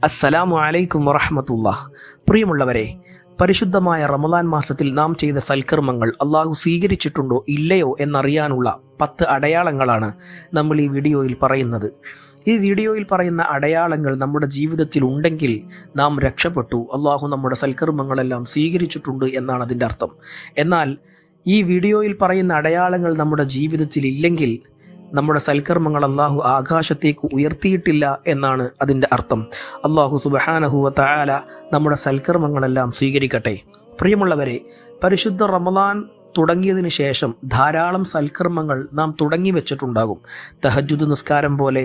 അസ്സലാമു അലൈക്കും വറഹ്മത്തുള്ളാഹ്. പ്രിയമുള്ളവരെ, പരിശുദ്ധമായ റമദാൻ മാസത്തിൽ നാം ചെയ്ത സൽക്കർമ്മങ്ങൾ അള്ളാഹു സ്വീകരിച്ചിട്ടുണ്ടോ ഇല്ലയോ എന്നറിയാനുള്ള 10 അടയാളങ്ങളാണ് നമ്മൾ ഈ വീഡിയോയിൽ പറയുന്നത്. ഈ വീഡിയോയിൽ പറയുന്ന അടയാളങ്ങൾ നമ്മുടെ ജീവിതത്തിൽ ഉണ്ടെങ്കിൽ നാം രക്ഷപ്പെട്ടു, അള്ളാഹു നമ്മുടെ സൽക്കർമ്മങ്ങളെല്ലാം സ്വീകരിച്ചിട്ടുണ്ട് എന്നാണ് അതിൻ്റെ അർത്ഥം. എന്നാൽ ഈ വീഡിയോയിൽ പറയുന്ന അടയാളങ്ങൾ നമ്മുടെ ജീവിതത്തിൽ ഇല്ലെങ്കിൽ നമ്മുടെ സൽക്കർമ്മങ്ങൾ അള്ളാഹു ആകാശത്തേക്ക് ഉയർത്തിയിട്ടില്ല എന്നാണ് അതിൻ്റെ അർത്ഥം. അള്ളാഹു സുബ്ഹാനഹു വ തആല നമ്മുടെ സൽക്കർമ്മങ്ങളെല്ലാം സ്വീകരിക്കട്ടെ. പ്രിയമുള്ളവരെ, പരിശുദ്ധ റമദാൻ തുടങ്ങിയതിന് ശേഷം ധാരാളം സൽക്കർമ്മങ്ങൾ നാം തുടങ്ങി വെച്ചിട്ടുണ്ടാകും. തഹജ്ജുദ് നിസ്കാരം പോലെ,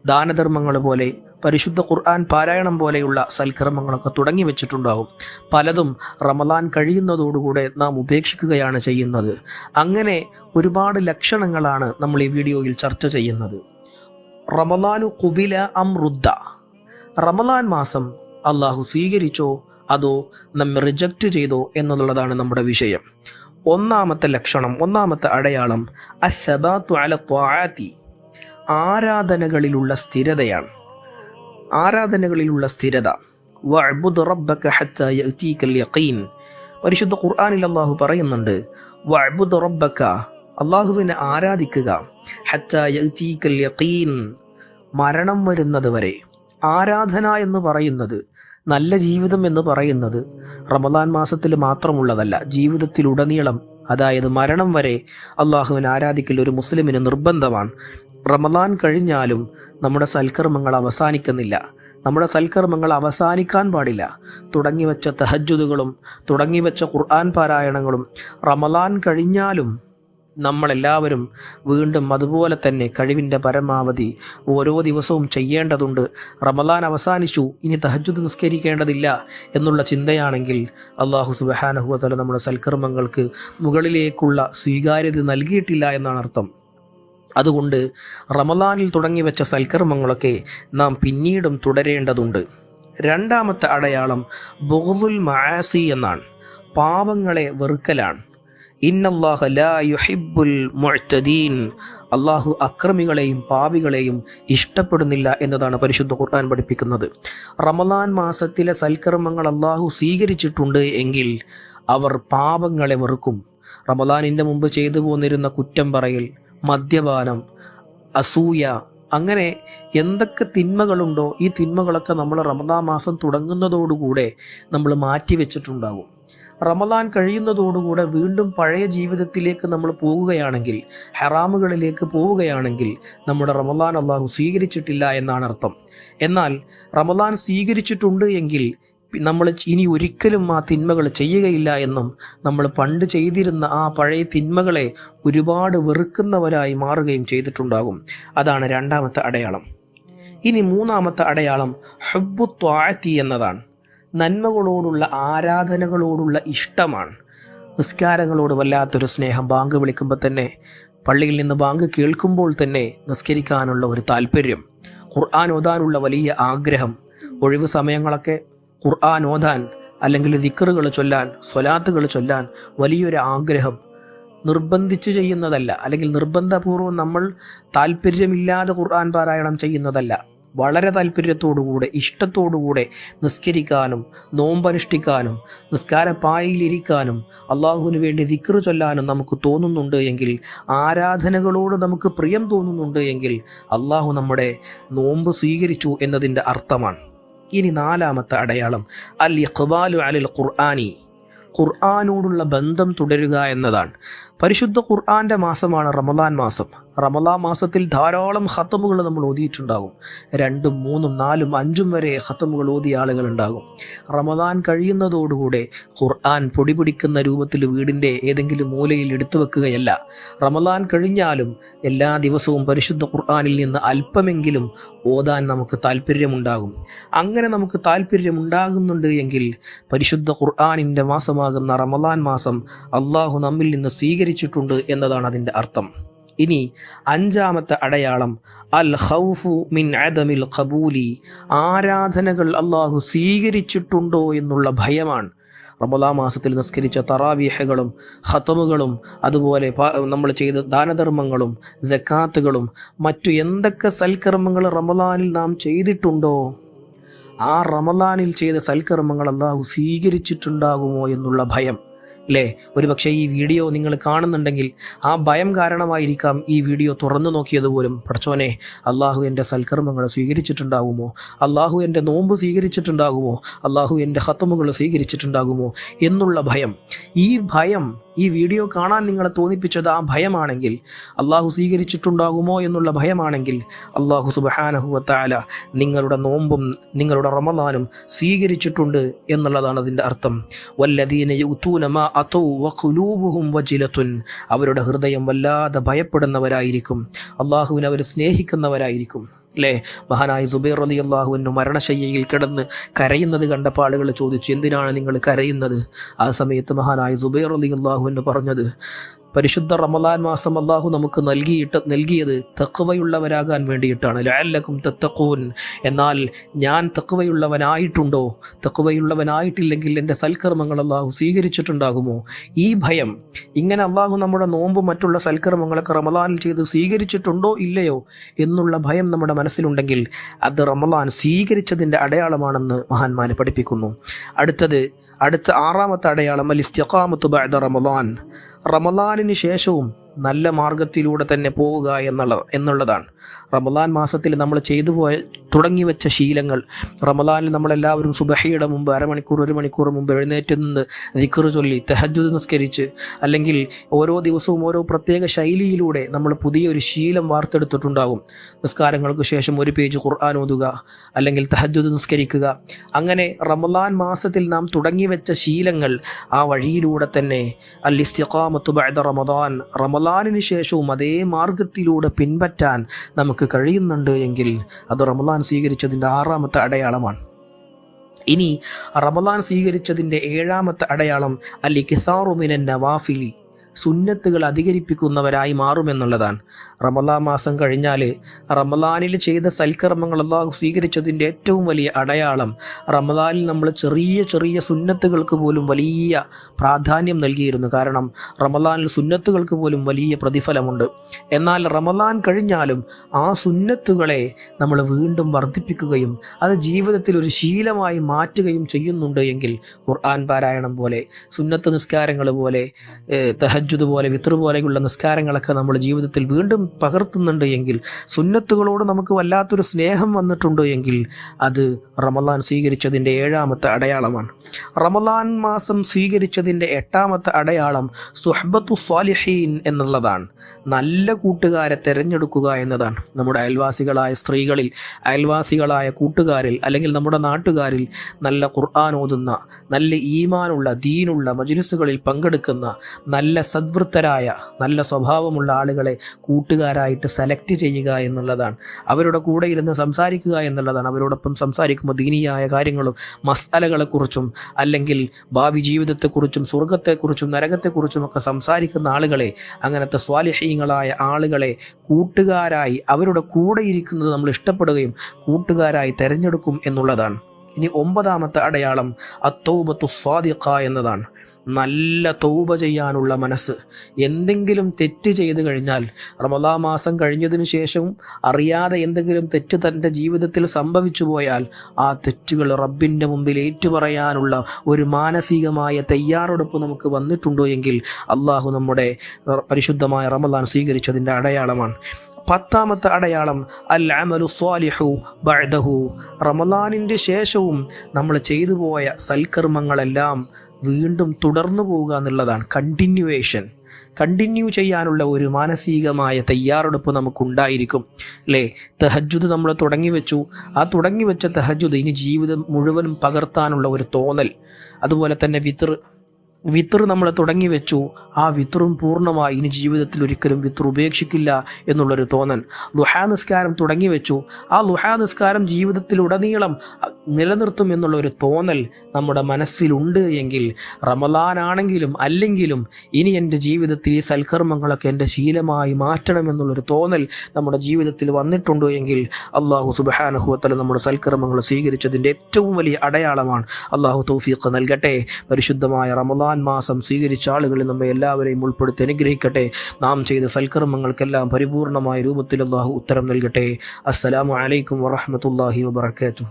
ദാനധർമ്മങ്ങൾ പോലെ, പരിശുദ്ധ ഖുർആൻ പാരായണം പോലെയുള്ള സൽക്കർമ്മങ്ങളൊക്കെ തുടങ്ങി വെച്ചിട്ടുണ്ടാകും. പലതും റമദാൻ കഴിയുന്നതോടുകൂടെ നാം ഉപേക്ഷിക്കുകയാണ് ചെയ്യുന്നത്. അങ്ങനെ ഒരുപാട് ലക്ഷണങ്ങളാണ് നമ്മൾ ഈ വീഡിയോയിൽ ചർച്ച ചെയ്യുന്നത്. റമദാനു ഖുബില അം റുദ്ദ, റമദാൻ മാസം അള്ളാഹു സ്വീകരിച്ചോ അതോ നമ്മെ റിജക്റ്റ് ചെയ്തോ എന്നുള്ളതാണ് നമ്മുടെ വിഷയം. ഒന്നാമത്തെ ലക്ഷണം, ഒന്നാമത്തെ അടയാളം അസ്സബാത്തു അല ത്വാഅതി, ആരാധനകളിലുള്ള സ്ഥിരതയാണ്. ആരാധനകളിലുള്ള സ്ഥിരത. വഅ്ബുദ് റബ്ബക ഹത്താ യഅതീകൽ യഖീൻ, പരിശുദ്ധ ഖുർആനിൽ അല്ലാഹു പറയുന്നുണ്ട്, വഅ്ബുദ് റബ്ബക, അല്ലാഹുവിനെ ആരാധിക്കുക, ഹത്താ യഅതീകൽ യഖീൻ, മരണം വരുന്നത് വരെ. ആരാധന എന്ന് പറയുന്നത്, നല്ല ജീവിതം എന്ന് പറയുന്നത് റമദാൻ മാസത്തിൽ മാത്രമുള്ളതല്ല, ജീവിതത്തിലുടനീളം, അതായത് മരണം വരെ അള്ളാഹുവിനെ ആരാധിക്കൽ ഒരു മുസ്ലിമിന് നിർബന്ധമാണ്. റമദാൻ കഴിഞ്ഞാലും നമ്മുടെ സൽക്കർമ്മങ്ങൾ അവസാനിക്കുന്നില്ല. നമ്മുടെ സൽക്കർമ്മങ്ങൾ അവസാനിക്കാൻ പാടില്ല. തുടങ്ങിവെച്ച തഹജ്ജുദുകളും തുടങ്ങിവെച്ച ഖുർആൻ പാരായണങ്ങളും റമദാൻ കഴിഞ്ഞാലും നമ്മളെല്ലാവരും വീണ്ടും അതുപോലെ തന്നെ കഴിവിൻ്റെ പരമാവധി ഓരോ ദിവസവും ചെയ്യേണ്ടതുണ്ട്. റമദാൻ അവസാനിച്ചു, ഇനി തഹജ്ജുദ് നിസ്കരിക്കേണ്ടതില്ല എന്നുള്ള ചിന്തയാണെങ്കിൽ അല്ലാഹു സുബ്ഹാനഹു വ തആല നമ്മുടെ സൽക്കർമ്മങ്ങൾക്ക് മുകളിലേക്കുള്ള സ്വീകാര്യത നൽകിയിട്ടില്ല എന്നാണ് അർത്ഥം. അതുകൊണ്ട് റമദാനിൽ തുടങ്ങി വെച്ച സൽക്കർമ്മങ്ങളൊക്കെ നാം പിന്നീടും തുടരേണ്ടതുണ്ട്. രണ്ടാമത്തെ അടയാളം ബുഗ്ദുൽ മആസി എന്നാണ്, പാപങ്ങളെ വെറുക്കലാണ്. ഇന്നല്ലാഹ ലാ യുഹിബ്ബുൽ മുഅ്തദീൻ, അള്ളാഹു അക്രമികളെയും പാപികളെയും ഇഷ്ടപ്പെടുന്നില്ല എന്നതാണ് പരിശുദ്ധ ഖുർആൻ പഠിപ്പിക്കുന്നത്. റമദാൻ മാസത്തിലെ സൽക്കർമ്മങ്ങൾ അള്ളാഹു സ്വീകരിച്ചിട്ടുണ്ട് എങ്കിൽ അവർ പാപങ്ങളെ വെറുക്കും. റമദാനിൻ്റെ മുമ്പ് ചെയ്തു പോന്നിരുന്ന കുറ്റം പറയൽ, മദ്യപാനം, അസൂയ, അങ്ങനെ എന്തൊക്കെ തിന്മകളുണ്ടോ ഈ തിന്മകളൊക്കെ നമ്മൾ റമദാൻ മാസം തുടങ്ങുന്നതോടുകൂടെ നമ്മൾ മാറ്റിവെച്ചിട്ടുണ്ടാകും. റമദാൻ കഴിയുന്നതോടുകൂടെ വീണ്ടും പഴയ ജീവിതത്തിലേക്ക് നമ്മൾ പോവുകയാണെങ്കിൽ, ഹറാമുകളിലേക്ക് പോവുകയാണെങ്കിൽ നമ്മുടെ റമദാൻ അള്ളാഹു സ്വീകരിച്ചിട്ടില്ല എന്നാണ് അർത്ഥം. എന്നാൽ റമദാൻ സ്വീകരിച്ചിട്ടുണ്ട് എങ്കിൽ നമ്മൾ ഇനി ഒരിക്കലും ആ തിന്മകൾ ചെയ്യുകയില്ല എന്നും നമ്മൾ പണ്ട് ചെയ്തിരുന്ന ആ പഴയ തിന്മകളെ ഒരുപാട് വെറുക്കുന്നവരായി മാറുകയും ചെയ്തിട്ടുണ്ടാകും. അതാണ് രണ്ടാമത്തെ അടയാളം. ഇനി മൂന്നാമത്തെ അടയാളം ഹുബ്ബു ത്വാഅതി എന്നതാണ്. നന്മകളോടുള്ള, ആരാധനകളോടുള്ള ഇഷ്ടമാണ്. നിസ്കാരങ്ങളോട് വല്ലാത്തൊരു സ്നേഹം. ബാങ്ക് വിളിക്കുമ്പോൾ തന്നെ, പള്ളിയിൽ നിന്ന് ബാങ്ക് കേൾക്കുമ്പോൾ തന്നെ നിസ്കരിക്കാനുള്ള ഒരു താല്പര്യം, ഖുർആൻ ഓതാനുള്ള വലിയ ആഗ്രഹം, ഒഴിവ് സമയങ്ങളൊക്കെ ഖുർആൻ ഓതാൻ അല്ലെങ്കിൽ ദിക്റുകൾ ചൊല്ലാൻ, സ്വലാത്തുകൾ ചൊല്ലാൻ വലിയൊരു ആഗ്രഹം. നിർബന്ധിച്ചു ചെയ്യുന്നതല്ല, അല്ലെങ്കിൽ നിർബന്ധപൂർവ്വം നമ്മൾ താല്പര്യമില്ലാതെ ഖുർആൻ പാരായണം ചെയ്യുന്നതല്ല. വളരെ താല്പര്യത്തോടുകൂടെ, ഇഷ്ടത്തോടുകൂടെ നിസ്കരിക്കാനും നോമ്പനുഷ്ഠിക്കാനും നിസ്കാരപ്പായിലിരിക്കാനും അള്ളാഹുവിന് വേണ്ടി ദിക്റ് ചൊല്ലാനും നമുക്ക് തോന്നുന്നുണ്ട് എങ്കിൽ, ആരാധനകളോട് നമുക്ക് പ്രിയം തോന്നുന്നുണ്ട് എങ്കിൽ അള്ളാഹു നമ്മുടെ നോമ്പ് സ്വീകരിച്ചു എന്നതിൻ്റെ അർത്ഥമാണ്. ഇനി നാലാമത്തെ അടയാളം അൽ ഇഖ്ബാലു അലൽ ഖുർആനി, ഖുർആനോടുള്ള ബന്ധം തുടരുക എന്നതാണ്. പരിശുദ്ധ ഖുർആൻ്റെ മാസമാണ് റമദാൻ മാസം. റമദാൻ മാസത്തിൽ ധാരാളം ഖത്തമുകൾ നമ്മൾ ഓതിയിട്ടുണ്ടാകും. 2, 3, 4, 5 വരെ ഖത്തമുകൾ ഓതിയ ആളുകളുണ്ടാകും. റമദാൻ കഴിയുന്നതോടുകൂടെ ഖുർആൻ പൊടി പിടിക്കുന്ന രൂപത്തിൽ വീടിൻ്റെ ഏതെങ്കിലും മൂലയിൽ എടുത്തു വെക്കുകയല്ല. റമദാൻ കഴിഞ്ഞാലും എല്ലാ ദിവസവും പരിശുദ്ധ ഖുർആനിൽ നിന്ന് അല്പമെങ്കിലും ഓതാൻ നമുക്ക് താല്പര്യമുണ്ടാകും. അങ്ങനെ നമുക്ക് താല്പര്യമുണ്ടാകുന്നുണ്ട് എങ്കിൽ പരിശുദ്ധ ഖുർആനിൻ്റെ മാസമാകുന്ന റമദാൻ മാസം അള്ളാഹു നമ്മിൽ നിന്ന് സ്വീകരിച്ചിട്ടുണ്ട് എന്നതാണ് അതിൻ്റെ അർത്ഥം. ഇനി അഞ്ചാമത്തെ അടയാളം അൽ ഖൗഫു മിൻ അദമിൽ ഖബൂലി, ആരാധനകൾ അള്ളാഹു സ്വീകരിച്ചിട്ടുണ്ടോ എന്നുള്ള ഭയമാണ്. റമദാൻ മാസത്തിൽ നിസ്കരിച്ച തറാവീഹുകളും ഖതമുകളും അതുപോലെ നമ്മൾ ചെയ്ത ദാനധർമ്മങ്ങളും സക്കാത്തുകളും മറ്റു എന്തൊക്കെ സൽക്കർമ്മങ്ങൾ റമദാനിൽ നാം ചെയ്തിട്ടുണ്ടോ ആ റമദാനിൽ ചെയ്ത സൽക്കർമ്മങ്ങൾ അള്ളാഹു സ്വീകരിച്ചിട്ടുണ്ടാകുമോ എന്നുള്ള ഭയം. അല്ലേ? ഒരുപക്ഷെ ഈ വീഡിയോ നിങ്ങൾ കാണുന്നുണ്ടെങ്കിൽ ആ ഭയം കാരണമായിരിക്കാം ഈ വീഡിയോ തുറന്നു നോക്കിയതുപോലും. പടച്ചോനെ, അള്ളാഹു എൻ്റെ സൽക്കർമ്മങ്ങൾ സ്വീകരിച്ചിട്ടുണ്ടാകുമോ, അള്ളാഹു എൻ്റെ നോമ്പ് സ്വീകരിച്ചിട്ടുണ്ടാകുമോ, അള്ളാഹു എൻ്റെ ഖത്മുകൾ സ്വീകരിച്ചിട്ടുണ്ടാകുമോ എന്നുള്ള ഭയം. ഈ ഭയം, ഈ വീഡിയോ കാണാൻ നിങ്ങളെ തോന്നിപ്പിച്ചത് ആ ഭയമാണെങ്കിൽ, അള്ളാഹു സ്വീകരിച്ചിട്ടുണ്ടാകുമോ എന്നുള്ള ഭയമാണെങ്കിൽ, അള്ളാഹു സുബ്ഹാനഹു വ തആല നിങ്ങളുടെ നോമ്പും നിങ്ങളുടെ റമദാനും സ്വീകരിച്ചിട്ടുണ്ട് എന്നുള്ളതാണ് അതിൻ്റെ അർത്ഥം. വല്ലദീന യുതൂന മാ അതൗ വഖുലൂബുഹും വജിലത്തുൻ, അവരുടെ ഹൃദയം വല്ലാതെ ഭയപ്പെടുന്നവരായിരിക്കും, അള്ളാഹുവിനെ അവർ സ്നേഹിക്കുന്നവരായിരിക്കും. അല്ലേ? മഹാനായ സുബൈർ റളിയല്ലാഹു അൻഹു മരണശയ്യയിൽ കിടന്ന് കരയുന്നത് കണ്ടപ്പോൾ ആളുകൾ ചോദിച്ചു, എന്തിനാണ് നിങ്ങൾ കരയുന്നത്? ആ സമയത്ത് മഹാനായ സുബൈർ റളിയല്ലാഹു അൻഹു പറഞ്ഞത്, പരിശുദ്ധ റമദാൻ മാസം അള്ളാഹു നമുക്ക് നൽകിയത് തഖ്വയുള്ളവരാകാൻ വേണ്ടിയിട്ടാണ്. ലഅല്ലക്കും തത്തഖൂൻ. എന്നാൽ ഞാൻ തഖ്വയുള്ളവനായിട്ടുണ്ടോ? തഖ്വയുള്ളവനായിട്ടില്ലെങ്കിൽ എൻ്റെ സൽക്കർമ്മങ്ങൾ അള്ളാഹു സ്വീകരിച്ചിട്ടുണ്ടാകുമോ? ഈ ഭയം, ഇങ്ങനെ അള്ളാഹു നമ്മുടെ നോമ്പും മറ്റുള്ള സൽക്കർമ്മങ്ങളൊക്കെ റമദാനിൽ ചെയ്ത് സ്വീകരിച്ചിട്ടുണ്ടോ ഇല്ലയോ എന്നുള്ള ഭയം നമ്മുടെ മനസ്സിലുണ്ടെങ്കിൽ അത് റമദാൻ സ്വീകരിച്ചതിൻ്റെ അടയാളമാണെന്ന് മഹാന്മാർ പഠിപ്പിക്കുന്നു. അടുത്ത ആറാമത്തെ അടയാളം അൽ ഇസ്തിഖാമത്തു ബഅദ റമദാൻ. റമദാനിന് ശേഷവും നല്ല മാർഗത്തിലൂടെ തന്നെ പോവുക എന്നുള്ളതാണ്. റമദാൻ മാസത്തിൽ നമ്മൾ തുടങ്ങി വെച്ച ശീലങ്ങൾ, റമദാനിൽ നമ്മളെല്ലാവരും സുബഹിയുടെ മുമ്പ് ഒരു മണിക്കൂർ മുമ്പ് എഴുന്നേറ്റ് നിന്ന് ദിക്ർ ചൊല്ലി തഹജ്ജുദ് നിസ്കരിച്ച്, അല്ലെങ്കിൽ ഓരോ ദിവസവും ഓരോ പ്രത്യേക ശൈലിയിലൂടെ നമ്മൾ പുതിയൊരു ശീലം വാർത്തെടുത്തിട്ടുണ്ടാകും. നിസ്കാരങ്ങൾക്ക് ശേഷം ഒരു പേജ് ഖുർആൻ ഓതുക, അല്ലെങ്കിൽ തഹജ്ജുദ് നിസ്കരിക്കുക. അങ്ങനെ റമദാൻ മാസത്തിൽ നാം തുടങ്ങി വെച്ച ശീലങ്ങൾ, ആ വഴിയിലൂടെ തന്നെ അൽ ഇസ്തിഖാമത്തു ബഅദ റമദാൻ, റമദാനിന് ശേഷവും അതേ മാർഗത്തിലൂടെ പിൻപറ്റാൻ നമുക്ക് കഴിയുന്നുണ്ട് എങ്കിൽ അത് റമദാൻ സ്വീകരിച്ചതിൻ്റെ ആറാമത്തെ അടയാളമാണ്. ഇനി റമദാൻ സ്വീകരിച്ചതിൻ്റെ ഏഴാമത്തെ അടയാളം അൽ ഇക്സാറു മിനൻ നവാഫിലി, സുന്നത്തുകൾ അധികരിപ്പിക്കുന്നവരായി മാറുമെന്നുള്ളതാണ്. റമദാൻ മാസം കഴിഞ്ഞാൽ റമദാനിൽ ചെയ്ത സൽക്കർമ്മങ്ങൾ അല്ലാഹു സ്വീകരിച്ചതിൻ്റെ ഏറ്റവും വലിയ അടയാളം, റമദാനിൽ നമ്മൾ ചെറിയ ചെറിയ സുന്നത്തുകൾക്ക് പോലും വലിയ പ്രാധാന്യം നൽകിയിരുന്നു. കാരണം റമദാനിൽ സുന്നത്തുകൾക്ക് പോലും വലിയ പ്രതിഫലമുണ്ട്. എന്നാൽ റമദാൻ കഴിഞ്ഞാലും ആ സുന്നത്തുകളെ നമ്മൾ വീണ്ടും വർദ്ധിപ്പിക്കുകയും അത് ജീവിതത്തിൽ ഒരു ശീലമായി മാറ്റുകയും ചെയ്യുന്നുണ്ട് എങ്കിൽ, ഖുർആൻ പാരായണം പോലെ, സുന്നത്ത് നിസ്കാരങ്ങൾ പോലെ, തഹജ്ജുദ് പോലെ, വിത്ർ പോലെയുള്ള നിസ്കാരങ്ങളൊക്കെ നമ്മൾ ജീവിതത്തിൽ വീണ്ടും പകർത്തുന്നുണ്ട് എങ്കിൽ, സുന്നത്തുകളോട് നമുക്ക് വല്ലാത്തൊരു സ്നേഹം വന്നിട്ടുണ്ട് എങ്കിൽ, അത് റമദാൻ സ്വീകരിച്ചതിൻ്റെ ഏഴാമത്തെ അടയാളമാണ്. റമദാൻ മാസം സ്വീകരിച്ചതിൻ്റെ എട്ടാമത്തെ അടയാളം സുഹ്ബത്തു സ്വാലിഹീൻ എന്നുള്ളതാണ്. നല്ല കൂട്ടുകാരെ തിരഞ്ഞെടുക്കുക എന്നതാണ്. നമ്മുടെ അയൽവാസികളായ സ്ത്രീകളിൽ, അയൽവാസികളായ കൂട്ടുകാരിൽ, അല്ലെങ്കിൽ നമ്മുടെ നാട്ടുകാരിൽ നല്ല ഖുർആൻ ഓതുന്ന, നല്ല ഈമാനുള്ള, ദീനുള്ള മജ്ലിസുകളിൽ പങ്കെടുക്കുന്ന, നല്ല സദ്വൃത്തരായ, നല്ല സ്വഭാവമുള്ള ആളുകളെ കൂട്ടുകാരായിട്ട് സെലക്ട് ചെയ്യുക എന്നുള്ളതാണ്. അവരുടെ കൂടെ ഇരുന്ന് സംസാരിക്കുക എന്നുള്ളതാണ്. അവരോടൊപ്പം സംസാരിക്കുമ്പോൾ ദീനിയായ കാര്യങ്ങളും മസ്അലകളെക്കുറിച്ചും, അല്ലെങ്കിൽ ഭാവി ജീവിതത്തെക്കുറിച്ചും, സ്വർഗത്തെക്കുറിച്ചും നരകത്തെക്കുറിച്ചും ഒക്കെ സംസാരിക്കുന്ന ആളുകളെ, അങ്ങനത്തെ സ്വാലിഹീങ്ങളായ ആളുകളെ കൂട്ടുകാരായി, അവരുടെ കൂടെ ഇരിക്കുന്നത് നമ്മൾ ഇഷ്ടപ്പെടുകയും കൂട്ടുകാരായി തിരഞ്ഞെടുക്കും എന്നുള്ളതാണ്. ഇനി ഒമ്പതാമത്തെ അടയാളം അത്തൗബത്തു സ്വാദിഖ എന്നതാണ്. നല്ല തൗബ ചെയ്യാനുള്ള മനസ്സ്. എന്തെങ്കിലും തെറ്റ് ചെയ്തു കഴിഞ്ഞാൽ, റമദാൻ മാസം കഴിഞ്ഞതിന് ശേഷവും അറിയാതെ എന്തെങ്കിലും തെറ്റ് തൻ്റെ ജീവിതത്തിൽ സംഭവിച്ചു പോയാൽ, ആ തെറ്റുകൾ റബ്ബിൻ്റെ മുമ്പിൽ ഏറ്റുപറയാനുള്ള ഒരു മാനസികമായ തയ്യാറെടുപ്പ് നമുക്ക് വന്നിട്ടുണ്ടോ എങ്കിൽ, അള്ളാഹു നമ്മുടെ പരിശുദ്ധമായ റമദാൻ സ്വീകരിച്ചതിൻ്റെ അടയാളമാണ്. പത്താമത്തെ അടയാളം അൽ അമലു സ്വാലിഹു ബഅദഹു. റമദാനിൻ്റെ ശേഷവും നമ്മൾ ചെയ്തു പോയ സൽക്കർമ്മങ്ങളെല്ലാം വീണ്ടും തുടർന്നു പോവുക എന്നുള്ളതാണ്. കണ്ടിന്യൂ ചെയ്യാനുള്ള ഒരു മാനസികമായ തയ്യാറെടുപ്പ് നമുക്കുണ്ടായിരിക്കും. അല്ലേ? തഹജ്ജുദ് നമ്മൾ തുടങ്ങി വെച്ചു, ആ തുടങ്ങി വെച്ച തഹജ്ജുദ് ഇനി ജീവിതം മുഴുവനും പകർത്താനുള്ള ഒരു തോന്നൽ. അതുപോലെ തന്നെ വിത്ർ നമ്മൾ തുടങ്ങി വെച്ചു, ആ വിത്റും പൂർണ്ണമായി ഇനി ജീവിതത്തിൽ ഒരിക്കലും വിത്ർ ഉപേക്ഷിക്കില്ല എന്നുള്ളൊരു തോന്നൽ. ളുഹാ നിസ്കാരം തുടങ്ങി വെച്ചു, ആ ളുഹാ നിസ്കാരം ജീവിതത്തിലുടനീളം നിലനിർത്തും എന്നുള്ളൊരു തോന്നൽ നമ്മുടെ മനസ്സിലുണ്ട് എങ്കിൽ, റമദാനാണെങ്കിലും അല്ലെങ്കിലും ഇനി എൻ്റെ ജീവിതത്തിൽ ഈ സൽക്കർമ്മങ്ങളൊക്കെ എൻ്റെ ശീലമായി മാറ്റണമെന്നുള്ളൊരു തോന്നൽ നമ്മുടെ ജീവിതത്തിൽ വന്നിട്ടുണ്ട് എങ്കിൽ, അള്ളാഹു സുബ്ഹാനഹു വ തആല നമ്മുടെ സൽക്കർമ്മങ്ങൾ സ്വീകരിച്ചതിൻ്റെ ഏറ്റവും വലിയ അടയാളമാണ്. അള്ളാഹു തൗഫീഖ് നൽകട്ടെ. പരിശുദ്ധമായ റമദാൻ മാസം സ്വീകരിച്ച ആളുകളിൽ നമ്മെ എല്ലാവരെയും ഉൾപ്പെടുത്തി അനുഗ്രഹിക്കട്ടെ. നാം ചെയ്ത സൽക്കർമ്മങ്ങൾക്കെല്ലാം പരിപൂർണമായ രൂപത്തിൽ അല്ലാഹു ഉത്തരം നൽകട്ടെ. അസ്സലാമു അലൈക്കും വറഹ്മത്തുള്ളാഹി വബറകാതുഹു.